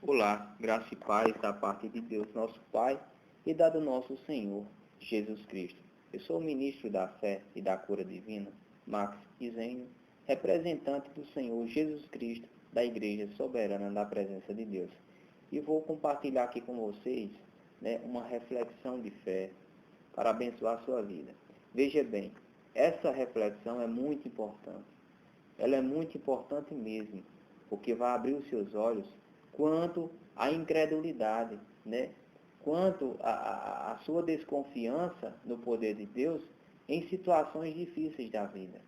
Olá, graça e paz da parte de Deus, nosso Pai, e da do nosso Senhor, Jesus Cristo. Eu sou o ministro da fé e da cura divina, Max Isenho, representante do Senhor Jesus Cristo, da Igreja Soberana da Presença de Deus. E vou compartilhar aqui com vocês, uma reflexão de fé para abençoar a sua vida. Veja bem, essa reflexão é muito importante. Ela é muito importante mesmo, porque vai abrir os seus olhos quanto à incredulidade, quanto à sua desconfiança no poder de Deus em situações difíceis da vida.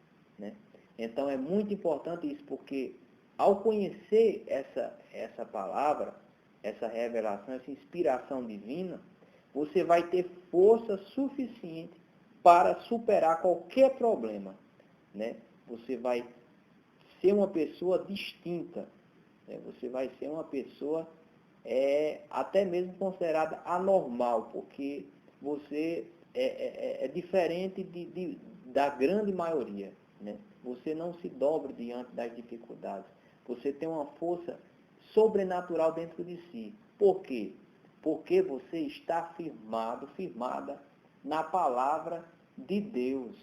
Então é muito importante isso, porque ao conhecer essa palavra, essa revelação, essa inspiração divina, você vai ter força suficiente para superar qualquer problema. Você vai ser uma pessoa distinta. Você vai ser uma pessoa até mesmo considerada anormal, porque você é diferente da grande maioria. Você não se dobra diante das dificuldades. Você tem uma força sobrenatural dentro de si. Por quê? Porque você está firmada na palavra de Deus.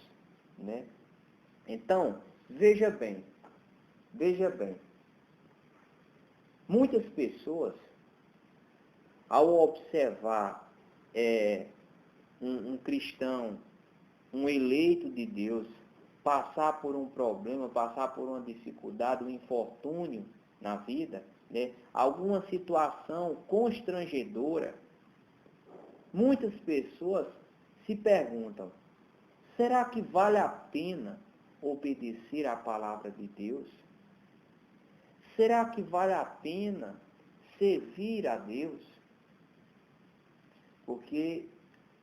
Então, veja bem. Muitas pessoas, ao observar um cristão, um eleito de Deus, passar por um problema, passar por uma dificuldade, um infortúnio na vida, alguma situação constrangedora, muitas pessoas se perguntam: será que vale a pena obedecer à palavra de Deus? Será que vale a pena servir a Deus? Porque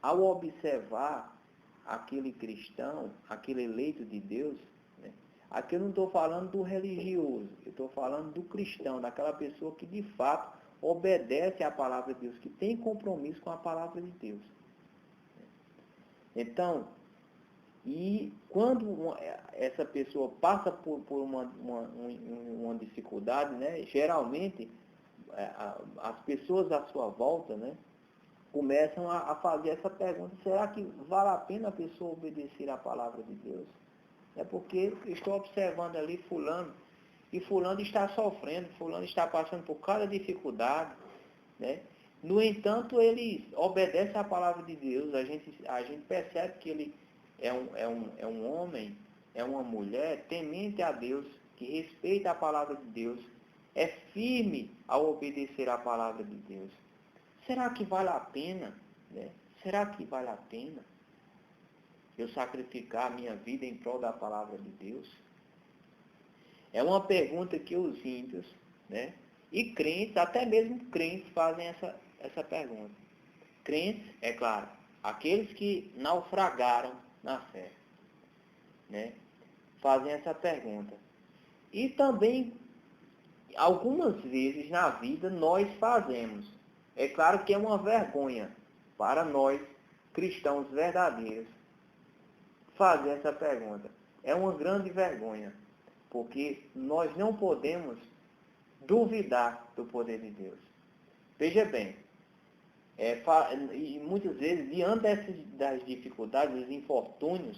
ao observar aquele cristão, aquele eleito de Deus, aqui eu não estou falando do religioso, eu estou falando do cristão, daquela pessoa que de fato obedece à palavra de Deus, que tem compromisso com a palavra de Deus. Então, e quando essa pessoa passa por uma dificuldade, geralmente as pessoas à sua volta, começam a fazer essa pergunta: será que vale a pena a pessoa obedecer à palavra de Deus? É porque eu estou observando ali fulano, e fulano está sofrendo, fulano está passando por cada dificuldade. No entanto, ele obedece à palavra de Deus. A gente percebe que ele é um homem, é uma mulher temente a Deus, que respeita a palavra de Deus, é firme ao obedecer à palavra de Deus. Será que vale a pena? Será que vale a pena eu sacrificar a minha vida em prol da palavra de Deus? É uma pergunta que os ímpios, e crentes, até mesmo crentes, fazem essa pergunta. Crentes, é claro, aqueles que naufragaram na fé, fazem essa pergunta. E também, algumas vezes na vida, nós fazemos. É claro que é uma vergonha para nós, cristãos verdadeiros, fazer essa pergunta. É uma grande vergonha, porque nós não podemos duvidar do poder de Deus. Veja bem, e muitas vezes, diante das dificuldades, dos infortúnios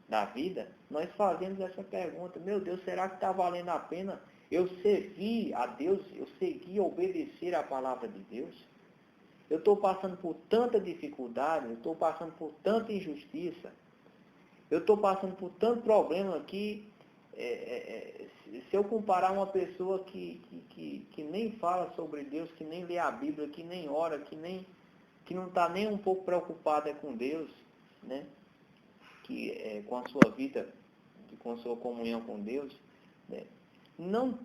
da vida, nós fazemos essa pergunta: meu Deus, será que está valendo a pena eu servir a Deus, eu seguir, obedecer à palavra de Deus? Eu estou passando por tanta dificuldade, eu estou passando por tanta injustiça, eu estou passando por tanto problema que, se eu comparar uma pessoa que nem fala sobre Deus, que nem lê a Bíblia, que nem ora, que não está nem um pouco preocupada com Deus, com a sua vida, com a sua comunhão com Deus, não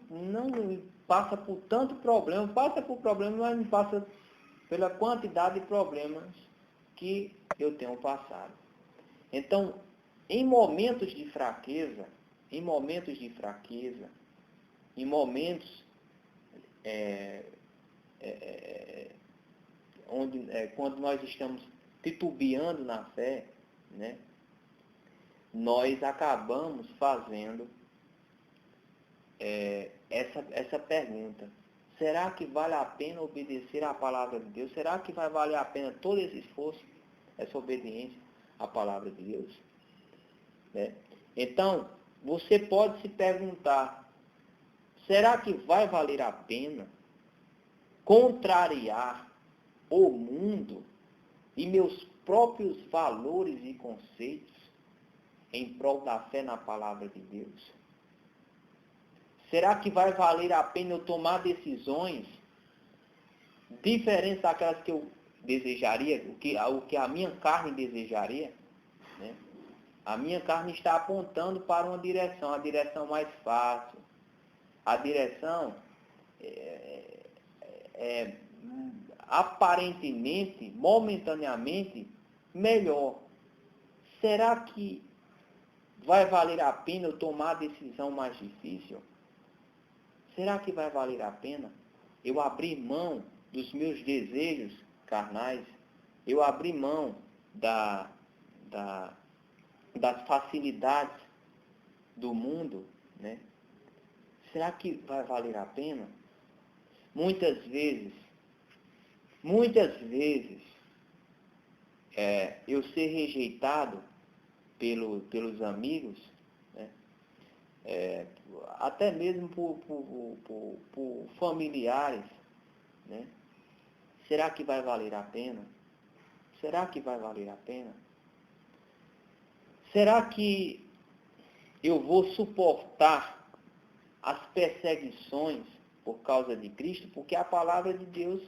passa por tanto problema, passa por problemas, mas não passa pela quantidade de problemas que eu tenho passado. Então, em momentos de fraqueza, quando nós estamos titubeando na fé, nós acabamos fazendo essa pergunta: Será que vale a pena obedecer à palavra de Deus? Será que vai valer a pena todo esse esforço, essa obediência à palavra de Deus? Né? Então, você pode se perguntar, será que vai valer a pena contrariar o mundo e meus próprios valores e conceitos em prol da fé na palavra de Deus? Será que vai valer a pena eu tomar decisões diferentes daquelas que eu desejaria, o que a minha carne desejaria? Né? A minha carne está apontando para uma direção, a direção mais fácil, a direção aparentemente, momentaneamente, melhor. Será que vai valer a pena eu tomar a decisão mais difícil? Será que vai valer a pena eu abrir mão dos meus desejos carnais? Eu abrir mão das facilidades do mundo, né? Será que vai valer a pena? Muitas vezes, eu ser rejeitado pelos amigos, né? Até mesmo por familiares, né? Será que vai valer a pena? Será que vai valer a pena? Será que eu vou suportar as perseguições por causa de Cristo? Porque a palavra de Deus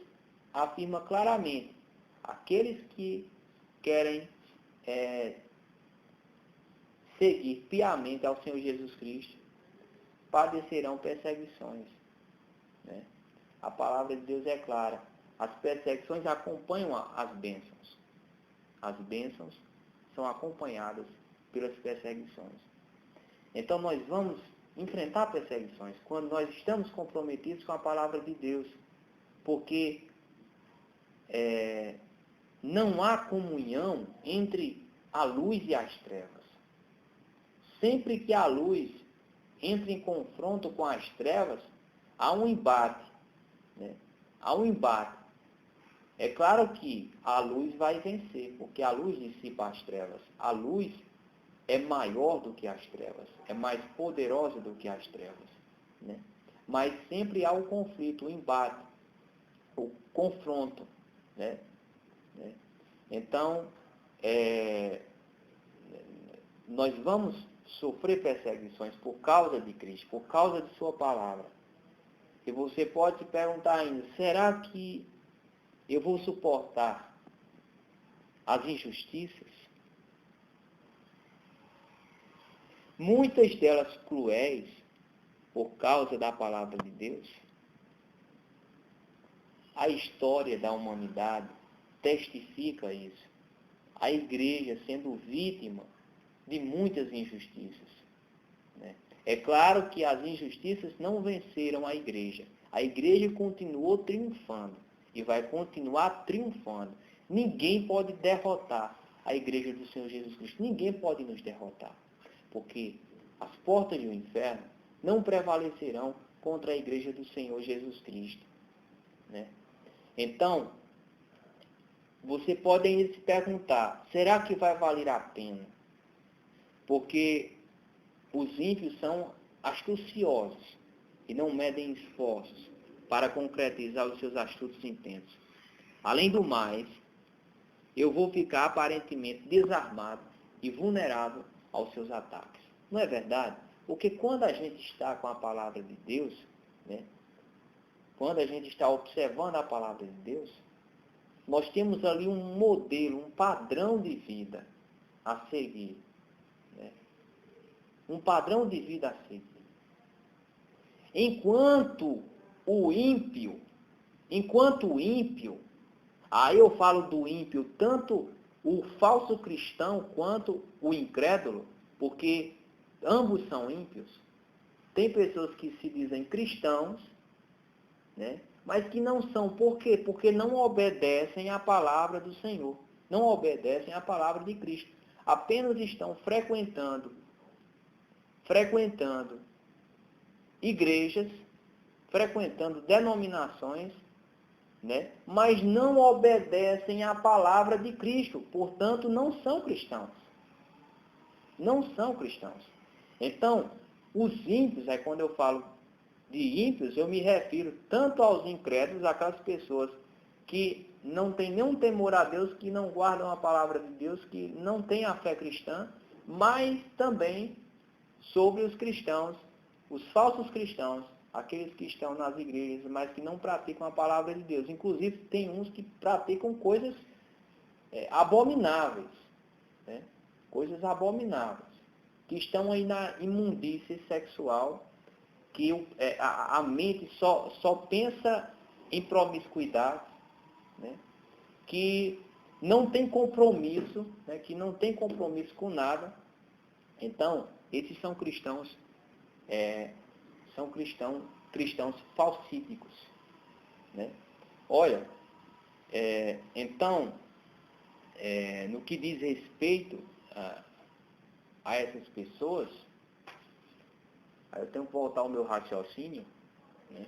afirma claramente, aqueles que querem seguir piamente ao Senhor Jesus Cristo padecerão perseguições. Né? A palavra de Deus é clara. As perseguições acompanham as bênçãos. As bênçãos são acompanhadas pelas perseguições. Então nós vamos enfrentar perseguições quando nós estamos comprometidos com a palavra de Deus. Porque não há comunhão entre a luz e as trevas. Sempre que a luz entra em confronto com as trevas, há um embate. Né? Há um embate. É claro que a luz vai vencer, porque a luz dissipa as trevas. A luz é maior do que as trevas, é mais poderosa do que as trevas. Né? Mas sempre há o conflito, o embate, o confronto. Né? Então, nós vamos sofrer perseguições por causa de Cristo, por causa de sua palavra. E você pode se perguntar ainda, será que eu vou suportar as injustiças? Muitas delas cruéis, por causa da palavra de Deus. A história da humanidade testifica isso. A igreja sendo vítima de muitas injustiças. Né? É claro que as injustiças não venceram a igreja. A igreja continuou triunfando e vai continuar triunfando. Ninguém pode derrotar a igreja do Senhor Jesus Cristo. Ninguém pode nos derrotar. Porque as portas do inferno não prevalecerão contra a igreja do Senhor Jesus Cristo. Né? Então, você pode se perguntar, será que vai valer a pena? Porque os ímpios são astuciosos e não medem esforços para concretizar os seus astutos intentos. Além do mais, eu vou ficar aparentemente desarmado e vulnerável aos seus ataques. Não é verdade? Porque quando a gente está com a palavra de Deus, né, quando a gente está observando a palavra de Deus, nós temos ali um modelo, um padrão de vida a seguir. Né? Um padrão de vida a seguir. Enquanto o ímpio, aí eu falo do ímpio, tanto o falso cristão quanto o incrédulo, porque ambos são ímpios. Tem pessoas que se dizem cristãos, né? Mas que não são. Por quê? Porque não obedecem à palavra do Senhor. Não obedecem à palavra de Cristo. Apenas estão frequentando igrejas, frequentando denominações, né, mas não obedecem à palavra de Cristo, portanto, não são cristãos. Não são cristãos. Então, os ímpios, aí quando eu falo de ímpios, eu me refiro tanto aos incrédulos, aquelas pessoas que não têm nenhum temor a Deus, que não guardam a palavra de Deus, que não têm a fé cristã, mas também sobre os cristãos, os falsos cristãos, aqueles que estão nas igrejas, mas que não praticam a palavra de Deus. Inclusive, tem uns que praticam coisas abomináveis, né? Coisas abomináveis, que estão aí na imundície sexual, que a mente só pensa em promiscuidade, né? Que não tem compromisso, né? Que não tem compromisso com nada. Então, esses são cristãos, cristãos falsíficos, né? Olha, então, no que diz respeito a essas pessoas, aí eu tenho que voltar ao meu raciocínio, né?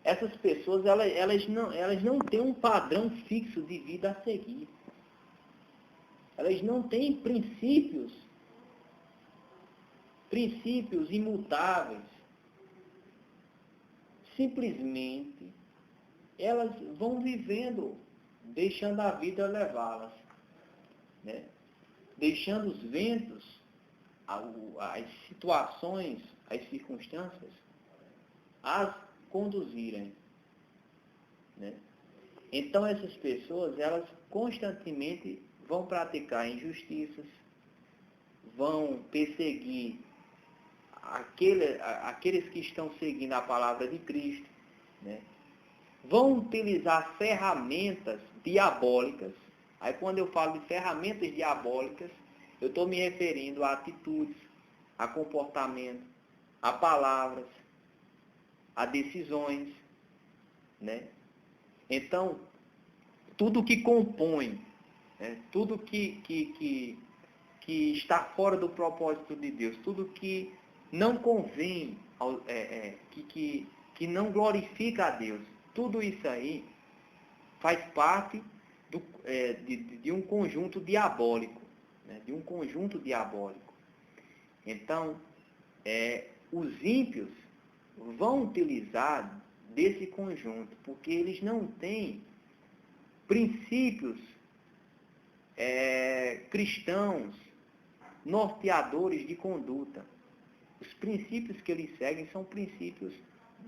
Essas pessoas, elas não têm um padrão fixo de vida a seguir. Elas não têm princípios imutáveis. Simplesmente, elas vão vivendo, deixando a vida levá-las, né? Deixando os ventos, as situações, as circunstâncias, as conduzirem, né? Então, essas pessoas, elas constantemente vão praticar injustiças, vão perseguir aqueles que estão seguindo a palavra de Cristo, né? Vão utilizar ferramentas diabólicas. Aí, quando eu falo de ferramentas diabólicas, eu estou me referindo a atitudes, a comportamento, a palavras, a decisões, né? Então, tudo que compõe, né? Tudo que está fora do propósito de Deus, tudo que não convém, que não glorifica a Deus, tudo isso aí faz parte de um conjunto diabólico, né? De um conjunto diabólico. Então, os ímpios vão utilizar desse conjunto, porque eles não têm princípios cristãos, norteadores de conduta. Os princípios que eles seguem são princípios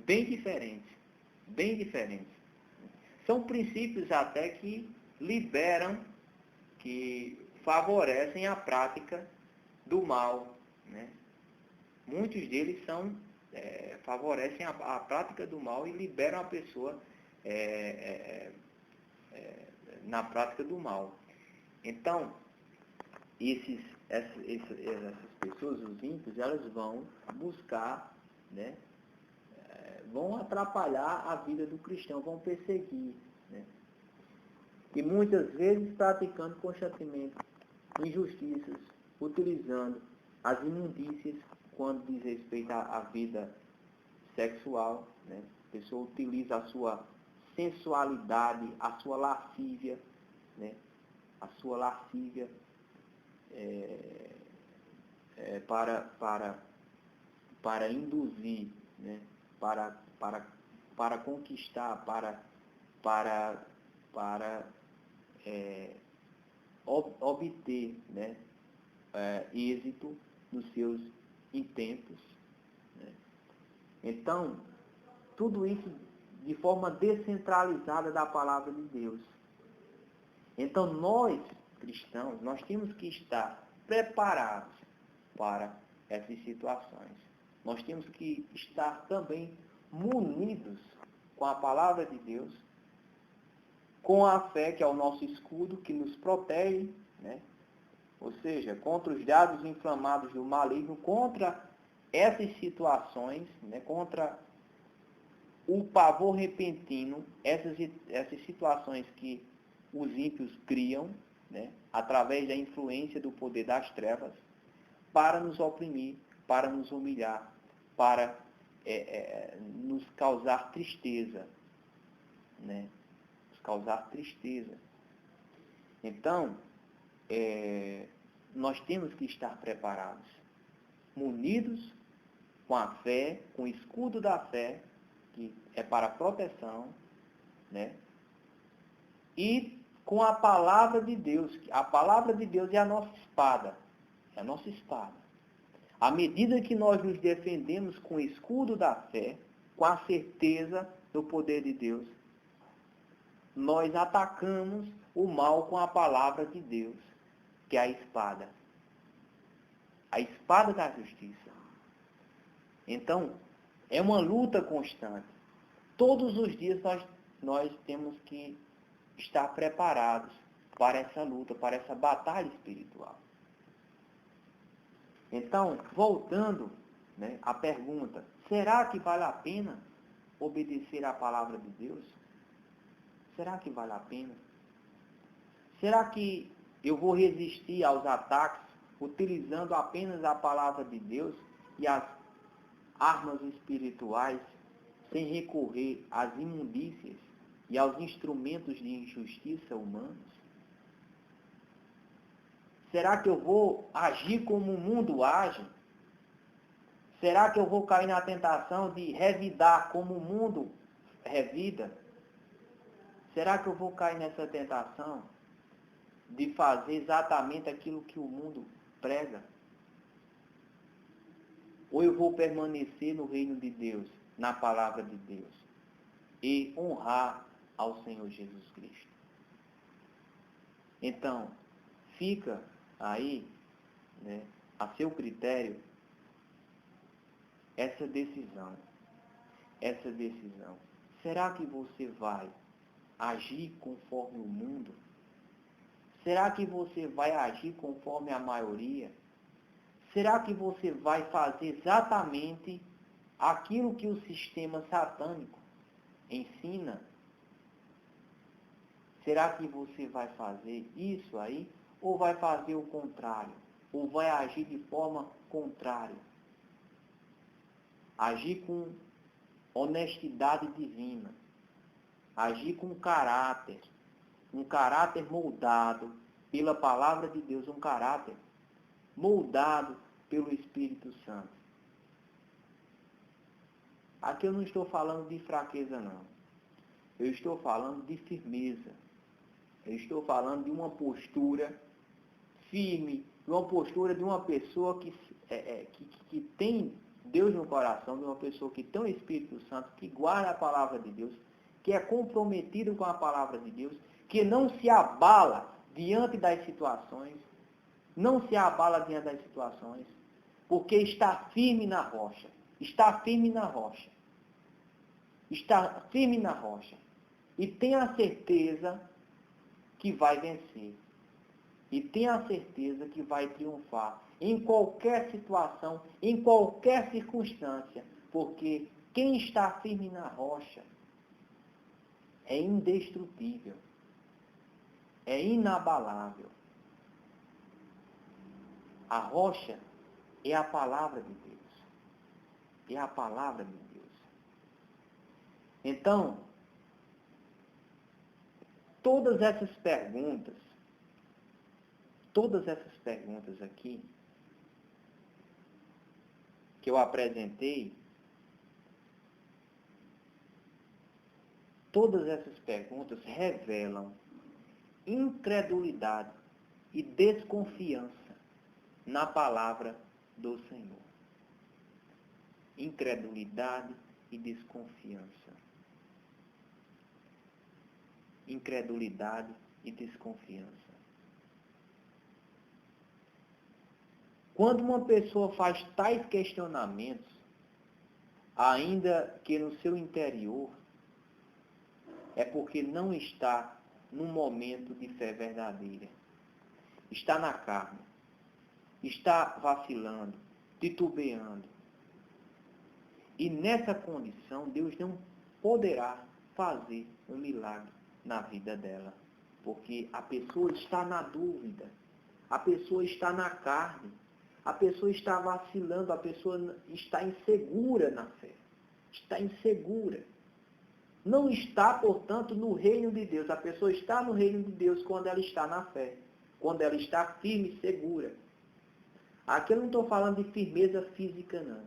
bem diferentes, bem diferentes. São princípios até que liberam, que favorecem a prática do mal, né? Muitos deles favorecem a prática do mal e liberam a pessoa na prática do mal. Então, essas pessoas, os ímpios, elas vão buscar, né? Vão atrapalhar a vida do cristão, vão perseguir, né? E muitas vezes praticando constantemente injustiças, utilizando as imundícias quando diz respeito à vida sexual, né? A pessoa utiliza a sua sensualidade, a sua lascívia, né? A sua lascívia para induzir, né? Para conquistar, para obter, né? Êxito nos seus intentos, né? Então, tudo isso de forma descentralizada da palavra de Deus. Então, nós, cristãos, nós temos que estar preparados para essas situações. Nós temos que estar também munidos com a palavra de Deus, com a fé, que é o nosso escudo, que nos protege, né? Ou seja, contra os dardos inflamados do maligno, contra essas situações, né? Contra o pavor repentino, essas situações que os ímpios criam, né? Através da influência do poder das trevas, para nos oprimir, para nos humilhar, para nos causar tristeza, né? Nos causar tristeza. Então, nós temos que estar preparados, munidos com a fé, com o escudo da fé, que é para proteção, né? E com a palavra de Deus. A palavra de Deus é a nossa espada. É a nossa espada. À medida que nós nos defendemos com o escudo da fé, com a certeza do poder de Deus, nós atacamos o mal com a palavra de Deus, que é a espada. A espada da justiça. Então, é uma luta constante. Todos os dias nós temos que estar preparados para essa luta, para essa batalha espiritual. Então, voltando, né, à pergunta, será que vale a pena obedecer à palavra de Deus? Será que vale a pena? Será que eu vou resistir aos ataques utilizando apenas a palavra de Deus e as armas espirituais, sem recorrer às imundícias e aos instrumentos de injustiça humanos? Será que eu vou agir como o mundo age? Será que eu vou cair na tentação de revidar como o mundo revida? Será que eu vou cair nessa tentação de fazer exatamente aquilo que o mundo prega? Ou eu vou permanecer no reino de Deus, na palavra de Deus, e honrar ao Senhor Jesus Cristo? Então, fica aí, né, a seu critério, essa decisão. Será que você vai agir conforme o mundo? Será que você vai agir conforme a maioria? Será que você vai fazer exatamente aquilo que o sistema satânico ensina? Será que você vai fazer isso aí? Ou vai fazer o contrário? Ou vai agir de forma contrária? Agir com honestidade divina. Agir com caráter. Um caráter moldado pela palavra de Deus. Um caráter moldado pelo Espírito Santo. Aqui eu não estou falando de fraqueza, não. Eu estou falando de firmeza. Eu estou falando de uma postura firme, de uma postura de uma pessoa que tem Deus no coração, de uma pessoa que tem o Espírito Santo, que guarda a palavra de Deus, que é comprometido com a palavra de Deus, que não se abala diante das situações, porque está firme na rocha. E tem a certeza que vai vencer. E tem a certeza que vai triunfar em qualquer situação, em qualquer circunstância, porque quem está firme na rocha é indestrutível, é inabalável. A rocha é a palavra de Deus. É a palavra de Deus. Então, todas essas perguntas aqui que eu apresentei, todas essas perguntas revelam incredulidade e desconfiança na palavra do Senhor. Incredulidade e desconfiança. Incredulidade e desconfiança. Quando uma pessoa faz tais questionamentos, ainda que no seu interior, é porque não está num momento de fé verdadeira. Está na carne. Está vacilando, titubeando. E nessa condição, Deus não poderá fazer um milagre na vida dela. Porque a pessoa está na dúvida. A pessoa está na carne. A pessoa está vacilando. A pessoa está insegura na fé. está insegura. Não está, portanto, no reino de Deus. A pessoa está no reino de Deus quando ela está na fé, quando ela está firme e segura. Aqui eu não estou falando de firmeza física, não.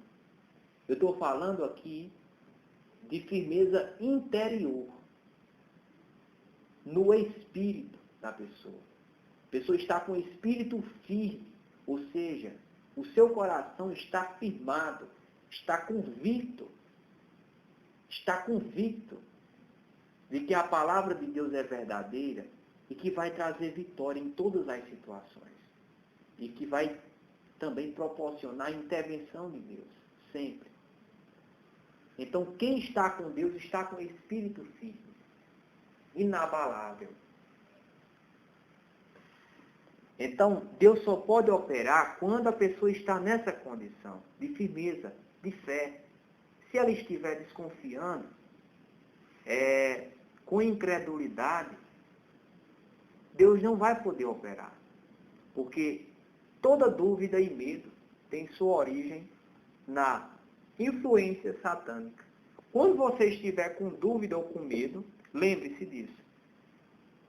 Eu estou falando aqui de firmeza interior, no espírito da pessoa. A pessoa está com o espírito firme, ou seja, o seu coração está firmado, está convicto de que a palavra de Deus é verdadeira e que vai trazer vitória em todas as situações. E que vai também proporcionar a intervenção de Deus, sempre. Então, quem está com Deus está com o espírito firme, inabalável. Então, Deus só pode operar quando a pessoa está nessa condição de firmeza, de fé. Se ela estiver desconfiando, com incredulidade, Deus não vai poder operar. Porque toda dúvida e medo tem sua origem na influência satânica. Quando você estiver com dúvida ou com medo, lembre-se disso.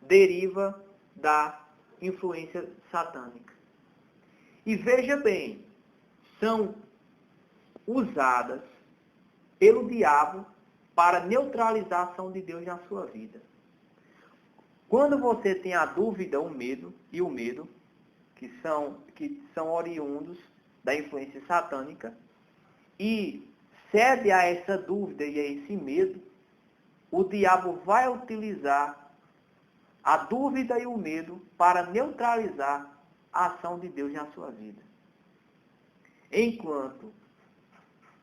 Deriva da influência satânica. E veja bem, são usadas pelo diabo para neutralizar a ação de Deus na sua vida. Quando você tem a dúvida, o medo, que são oriundos da influência satânica, e cede a essa dúvida e a esse medo, o diabo vai utilizar a dúvida e o medo para neutralizar a ação de Deus na sua vida. Enquanto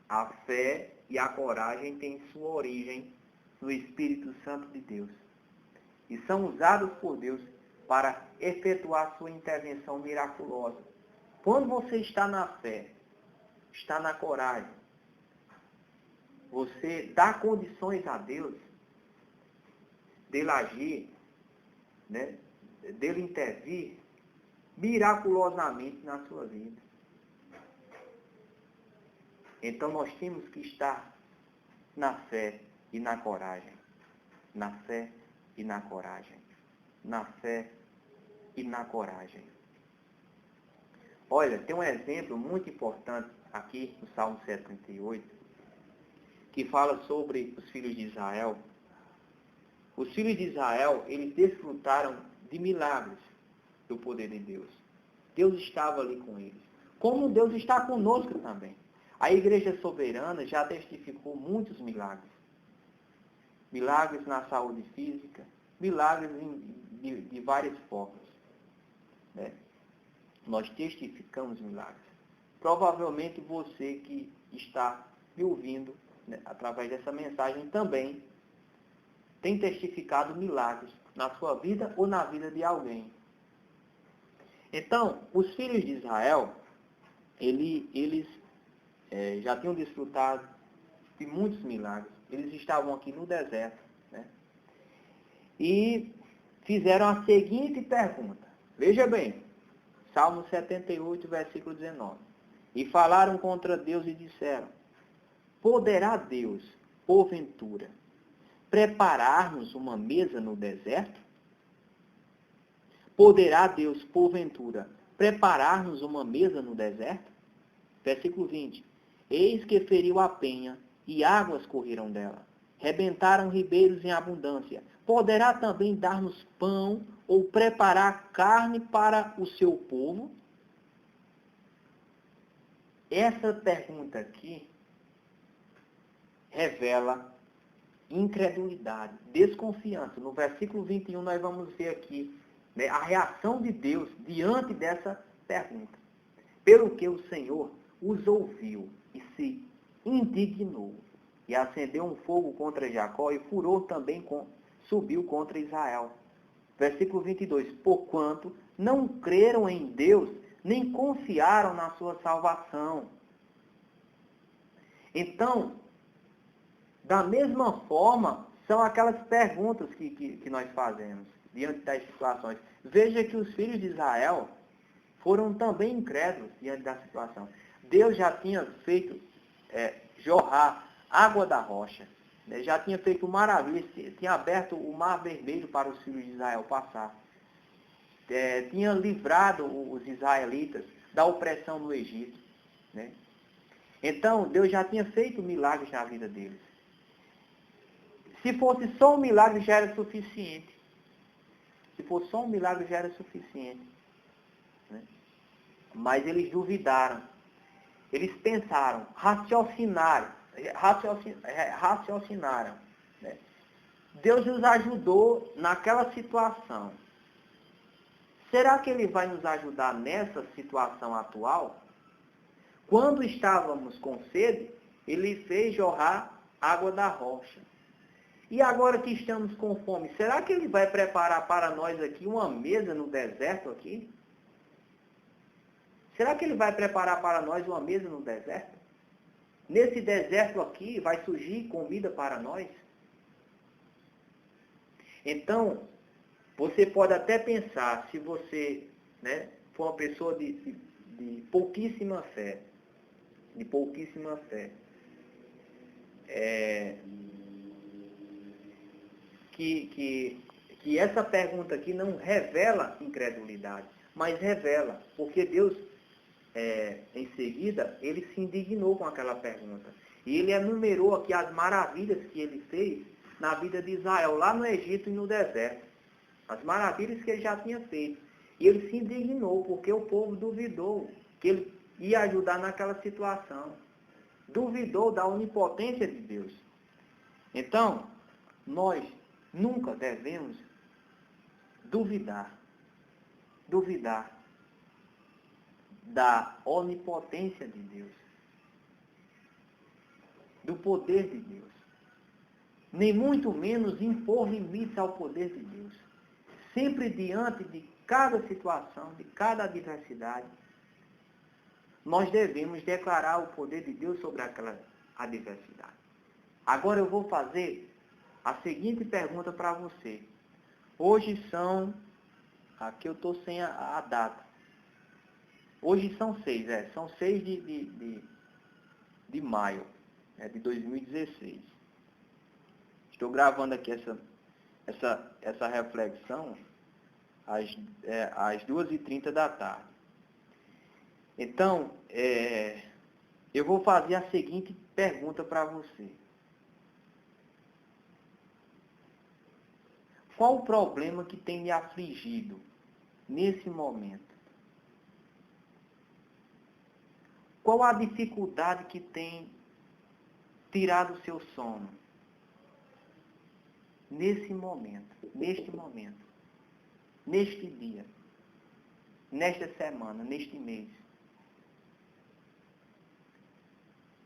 a fé e a coragem têm sua origem no Espírito Santo de Deus e são usados por Deus para efetuar sua intervenção miraculosa. Quando você está na fé, está na coragem, você dá condições a Deus dele agir, né, dele intervir miraculosamente na sua vida. Então nós temos que estar na fé e na coragem. Na fé e na coragem. Na fé e na coragem. Olha, tem um exemplo muito importante aqui no Salmo 78, que fala sobre os filhos de Israel. Os filhos de Israel, eles desfrutaram de milagres do poder de Deus. Deus estava ali com eles. Como Deus está conosco também. A Igreja Soberana já testificou muitos milagres. Milagres na saúde física, milagres de várias formas. Né? Nós testificamos milagres. Provavelmente você que está me ouvindo, né, através dessa mensagem também tem testificado milagres na sua vida ou na vida de alguém. Então, os filhos de Israel, eles já tinham desfrutado de muitos milagres. Eles estavam aqui no deserto, né? E fizeram a seguinte pergunta. Veja bem, Salmo 78, versículo 19. E falaram contra Deus e disseram: poderá Deus, porventura, preparar-nos uma mesa no deserto? Poderá Deus, porventura, preparar-nos uma mesa no deserto? Versículo 20. Eis que feriu a penha, e águas correram dela. Rebentaram ribeiros em abundância. Poderá também dar-nos pão, ou preparar carne para o seu povo? Essa pergunta aqui revela incredulidade, desconfiança. No versículo 21 nós vamos ver aqui, né, a reação de Deus diante dessa pergunta. Pelo que o Senhor os ouviu e se indignou, e acendeu um fogo contra Jacó, e furor também subiu contra Israel. Versículo 22. Porquanto não creram em Deus, nem confiaram na sua salvação. Então, da mesma forma, são aquelas perguntas que nós fazemos diante das situações. Veja que os filhos de Israel foram também incrédulos diante da situação. Deus já tinha feito jorrar água da rocha. Já tinha feito maravilhas, tinha aberto o mar vermelho para os filhos de Israel passar. Tinha livrado os israelitas da opressão no Egito. Né? Então, Deus já tinha feito milagres na vida deles. Se fosse só um milagre, já era suficiente. Se fosse só um milagre, já era suficiente. Né? Mas eles duvidaram. Eles pensaram, raciocinaram. Né? Deus nos ajudou naquela situação. Será que Ele vai nos ajudar nessa situação atual? Quando estávamos com sede, Ele fez jorrar água da rocha. E agora que estamos com fome, será que Ele vai preparar para nós aqui uma mesa no deserto aqui? Será que Ele vai preparar para nós uma mesa no deserto? Nesse deserto aqui vai surgir comida para nós? Então, você pode até pensar, se você, né, for uma pessoa de pouquíssima fé, que essa pergunta aqui não revela incredulidade, mas revela, porque Deus, em seguida, Ele se indignou com aquela pergunta. E Ele enumerou aqui as maravilhas que Ele fez na vida de Israel, lá no Egito e no deserto. As maravilhas que Ele já tinha feito. E Ele se indignou, porque o povo duvidou que Ele ia ajudar naquela situação. Duvidou da onipotência de Deus. Então, nós nunca devemos duvidar da onipotência de Deus, do poder de Deus, nem muito menos impor limites ao poder de Deus. Sempre diante de cada situação, de cada adversidade, nós devemos declarar o poder de Deus sobre aquela adversidade. Agora eu vou fazer a seguinte pergunta para você. Hoje são, aqui eu estou sem a data. Hoje são 6, são 6 de maio, de 2016. Estou gravando aqui essa reflexão às 2h30 da tarde. Então, eu vou fazer a seguinte pergunta para você. Qual o problema que tem lhe afligido nesse momento? Qual a dificuldade que tem tirado o seu sono? Nesse momento, neste momento, neste dia, nesta semana, neste mês.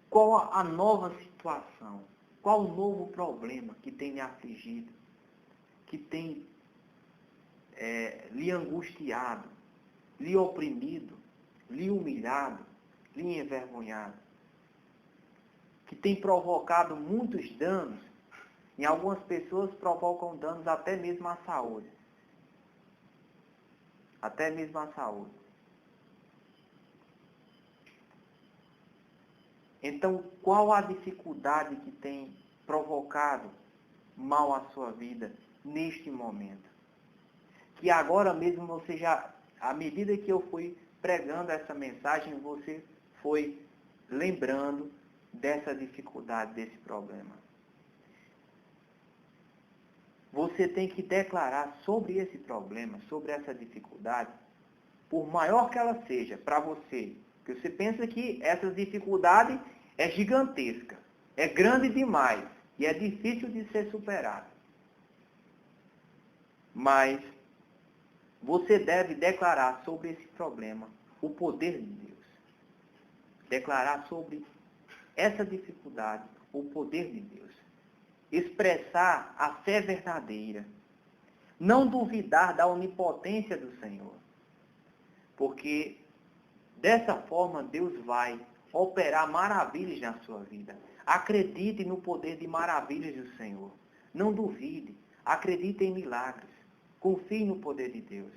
Qual a nova situação? Qual o novo problema que tem lhe afligido? Que tem lhe angustiado, lhe oprimido, lhe humilhado, lhe envergonhado? Que tem provocado muitos danos. Em algumas pessoas provocam danos até mesmo à saúde. Até mesmo à saúde. Então, qual a dificuldade que tem provocado mal à sua vida neste momento? Que agora mesmo você já, à medida que eu fui pregando essa mensagem, você foi lembrando dessa dificuldade, desse problema. Você tem que declarar sobre esse problema, sobre essa dificuldade, por maior que ela seja para você. Porque você pensa que essa dificuldade é gigantesca, é grande demais e é difícil de ser superada. Mas você deve declarar sobre esse problema o poder de Deus. Declarar sobre essa dificuldade o poder de Deus. Expressar a fé verdadeira. Não duvidar da onipotência do Senhor. Porque dessa forma Deus vai operar maravilhas na sua vida. Acredite no poder de maravilhas do Senhor. Não duvide. Acredite em milagres. Confie no poder de Deus.